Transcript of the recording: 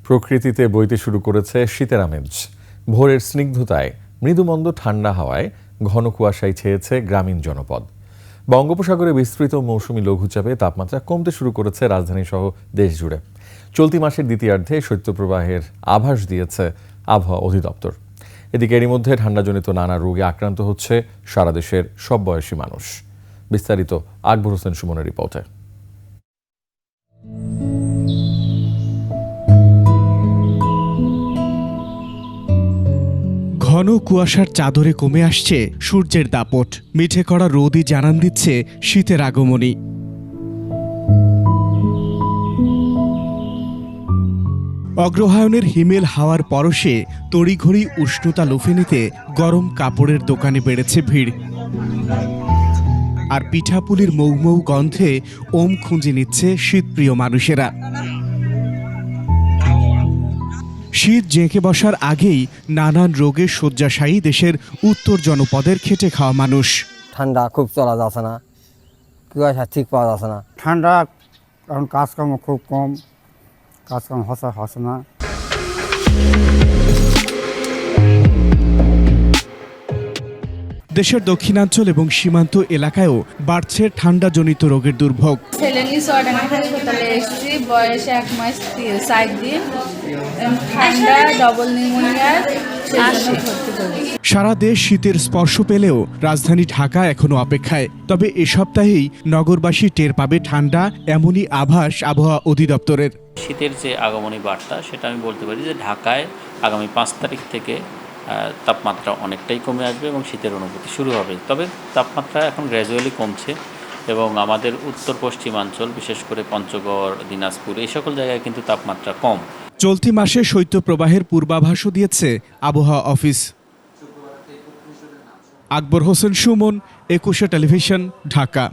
প্রকৃতিতে বইতে শুরু করেছে শীতের আমেজ। ভোরের স্নিগ্ধতায় মৃদুমন্দ ঠান্ডা হাওয়ায় ঘন কুয়াশায় ছেয়েছে গ্রামীণ জনপদ। বঙ্গোপসাগরে বিস্তৃত মৌসুমী লঘুচাপে তাপমাত্রা কমতে শুরু করেছে রাজধানী সহ দেশ জুড়ে। চলতি মাসের দ্বিতীয়ার্ধে শৈত্যপ্রবাহের আভাস দিয়েছে আবহাওয়া অধিদপ্তর। এদিকে এরই মধ্যে ঠান্ডাজনিত নানা রোগে আক্রান্ত হচ্ছে সারা দেশের সব বয়সী মানুষ। বিস্তারিত আকবর হোসেন সুমনের রিপোর্টে। ঘন কুয়াশার চাদরে কমে আসছে সূর্যের দাপট। মিঠে করা রোদই জানান দিচ্ছে শীতের আগমনী। অগ্রহায়ণের হিমেল হাওয়ার পরশে তড়িঘড়ি উষ্ণতা লুফে নিতে গরম কাপড়ের দোকানে বেড়েছে ভিড়। আর পিঠাপুলির মৌ গন্ধে ওম খুঁজে নিচ্ছে শীতপ্রিয় মানুষেরা। শীত জেঁকে বসার আগেই নানান রোগে শয্যাশায়ী দেশের উত্তর জনপদের খেটে খাওয়া মানুষ। ঠান্ডা খুব চলা যাচ্ছে না, কুয়াশা ঠিক পাওয়া যাচ্ছে না। ঠান্ডা এখন কাজকর্ম খুব কম, কাজকর্ম হচ্ছে না। দেশের দক্ষিণাঞ্চল এবং সীমান্ত এলাকায়ও বাড়ছে ঠান্ডাজনিত রোগের দুর্ভোগ। হাসপাতালে এসেছি, বয়স 1 মাস 7 দিন, ঠান্ডা, ডবল নিউমোনিয়া। সারা দেশ শীতের স্পর্শ পেলেও রাজধানী ঢাকা এখনো অপেক্ষায়। তবে এ সপ্তাহেই নগরবাসী টের পাবে ঠান্ডা, এমনই আভাস আবহাওয়া অধিদপ্তরের। শীতের যে আগমনী বার্তা সেটা আমি বলতে পারি যে ঢাকায় আগামী 5 তারিখ থেকে তাপমাত্রা অনেকটাই কমে আসবে এবং শীতের অনুভূতি শুরু হবে। তবে তাপমাত্রা এখন গ্র্যাজুয়ালি কমছে এবং আমাদের উত্তর পশ্চিমাঞ্চল, বিশেষ করে পঞ্চগড়, দিনাজপুর, এই সকল জায়গায় কিন্তু তাপমাত্রা কম। চলতি মাসে শৈত্যপ্রবাহের পূর্বাভাসও দিয়েছে আবহাওয়া অফিস। আকবর হোসেন সুমন, 21 টেলিভিশন, ঢাকা।